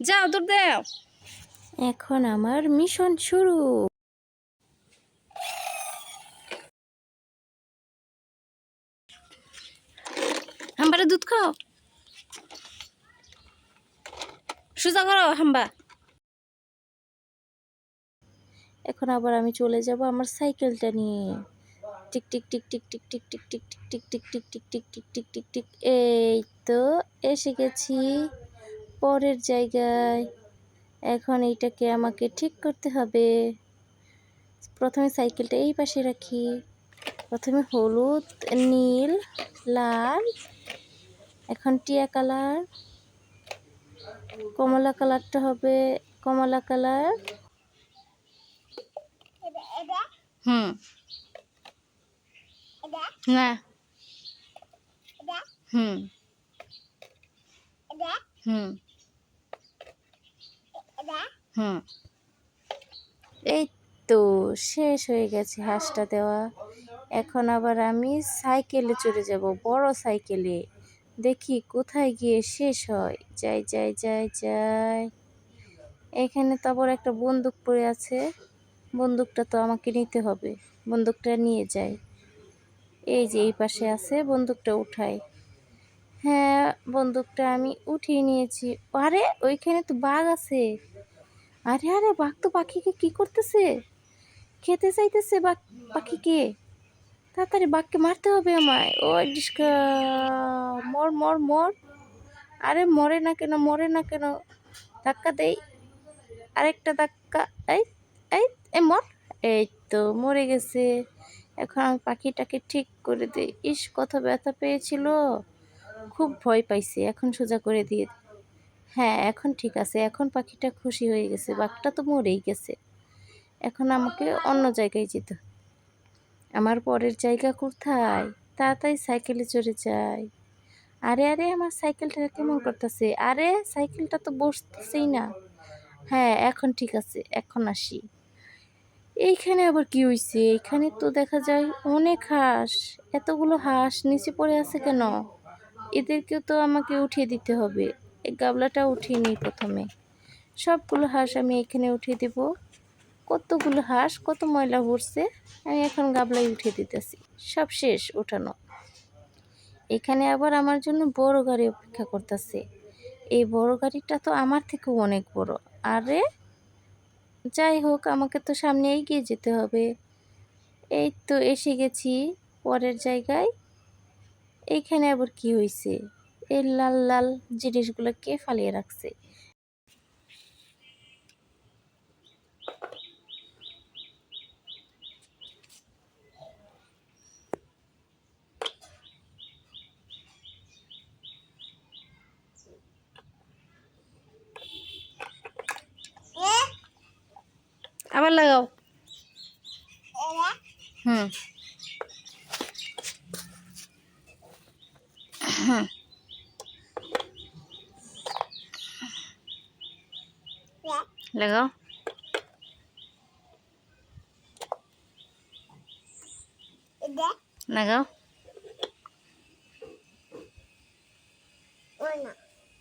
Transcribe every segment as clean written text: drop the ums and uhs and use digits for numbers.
যাও দৌড় দাও। এখন আমার মিশন শুরু। হাম্বারে দুধ খাও, সোজা করো হাম্বা। এখন আবার আমি চলে যাব আমার সাইকেলটা নিয়ে। Tick tick tick tick tick tick tick tick tick tick tick tick tick tick tick tick tick. এই তো এসে গেছি পরের জায়গায়। এখন এইটাকে আমাকে ঠিক করতে হবে। প্রথমে সাইকেলটা এই পাশে রাখি। প্রথমে হলুদ, নীল, লাল, এখন টিয়া কালার, কমলা কালারটা হবে কমলা কালার। না হুম হুম এই তো শেষ হয়ে গেছে হাঁসটা দেওয়া। এখন আবার আমি সাইকেলে চড়ে যাব, বড় সাইকেলে। দেখি কোথায় গিয়ে শেষ হয়। যাই যাই যাই যাই। এখানে তো আবার একটা বন্দুক পড়ে আছে, বন্দুকটা তো আমাকে নিতে হবে। বন্দুকটা নিয়ে যাই। এই যে এই পাশে আছে, বন্দুকটা উঠাই। হ্যাঁ, বন্দুকটা আমি উঠিয়ে নিয়েছি। আরে ওইখানে তো বাঘ আছে। আরে আরে, বাঘ তো পাখিকে কি করতেছে, খেতে চাইতেছে বাঘ পাখিকে। তাড়াতাড়ি বাঘকে মারতে হবে আমায়। ও ডিস্কা, মর মর মর। আরে মরে না কেন, মরে না কেন? ধাক্কা দেই, আরেকটা ধাক্কা। এই এই এই মর। এই তো মরে গেছে। এখন আমি পাখিটাকে ঠিক করে দিই। ইস, কত ব্যথা পেয়েছিল, খুব ভয় পাইছে। এখন সোজা করে দিয়ে দিই। হ্যাঁ, এখন ঠিক আছে। এখন পাখিটা খুশি হয়ে গেছে, বাঘটা তো মরেই গেছে। এখন আমাকে অন্য জায়গায় যেতে হবে। আমার পরের জায়গা কোথায়? তাড়াতাড়ি সাইকেলে চড়ে যাই। আরে আরে, আমার সাইকেলটা কেমন করতেছে। আরে সাইকেলটা তো বসতেছেই না। হ্যাঁ, এখন ঠিক আছে, এখন আসি। এইখানে আবার কি হয়েছে? এখানে তো দেখা যায় অনেক হাঁস। এতগুলো হাঁস নিচে পড়ে আছে কেন? এদেরকেও তো আমাকে উঠিয়ে দিতে হবে। এই গাবলাটা উঠিয়ে নিই প্রথমে। সবগুলো হাঁস আমি এখানে উঠিয়ে দেব। কতগুলো হাঁস, কত ময়লা ভরছে। আমি এখন গাবলায় উঠিয়ে দিতেছি। সব শেষ উঠানো। এখানে আবার আমার জন্য বড় গাড়ি অপেক্ষা করতেছে। এই বড় গাড়িটা তো আমার থেকেও অনেক বড়। আরে যাই হোক, আমাকে তো সামনে এগিয়ে যেতে হবে। এই তো এসে গেছি পরের জায়গায়। এইখানে আবার কি হয়েছে? এই লাল লাল জিনিসগুলো কে ফালিয়ে রাখছে? আবার লাগাও। হুম হুম লাগাও। লাগাও।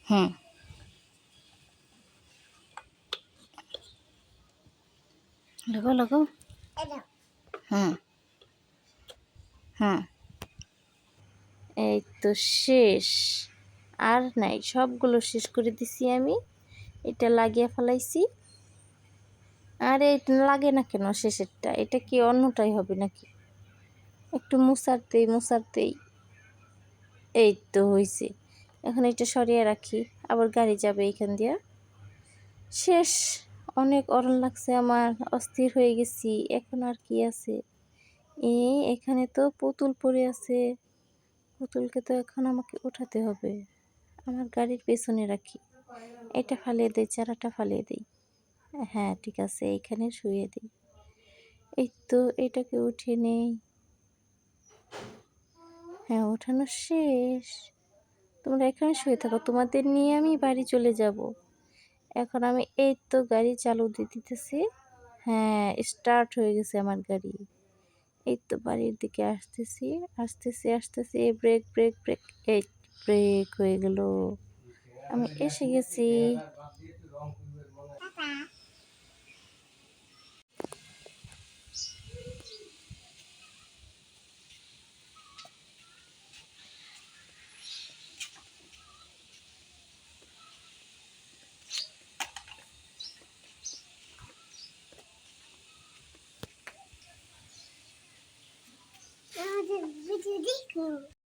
হুম লাগাও লাগাও। হুম হুম এই তো শেষ। আর নাই, সবগুলো শেষ করে দিছি আমি। এটা লাগিয়ে ফেলাইছি। আরে এটা লাগে না কেন শেষেরটা? এটা কি অন্যটাই হবে নাকি? একটু মুছাতেই মুছাতেই এই তো হয়েছে। এখন এটা সরিয়ে রাখি, আবার গাড়ি যাবে এইখান দিয়া। শেষ। অনেক অরণ লাগছে আমার, অস্থির হয়ে গেছি। এখন আর কি আছে? এখানে তো পুতুল পড়ে আছে। পুতুলকে তো এখন আমাকে উঠাতে হবে। আমার গাড়ির পেছনে রাখি। এটা ফালিয়ে দেই, চারাটা ফালিয়ে দিই। হ্যাঁ ঠিক আছে, এইখানে শুয়ে দিই। এই তো এটাকে উঠিয়ে নেই। হ্যাঁ, ওঠানো শেষ। তোমরা এখানে শুয়ে থাকো, তোমাদের নিয়ে আমি বাড়ি চলে যাব। এখন আমি এই তো গাড়ি চালু দিয়ে দিতেছি। হ্যাঁ, স্টার্ট হয়ে গেছে আমার গাড়ি। এই তো বাড়ির দিকে আসতেছি, আসতেছি আসতেছি। Break break break. এই ব্রেক হয়ে গেল, আমি এসে গেছি।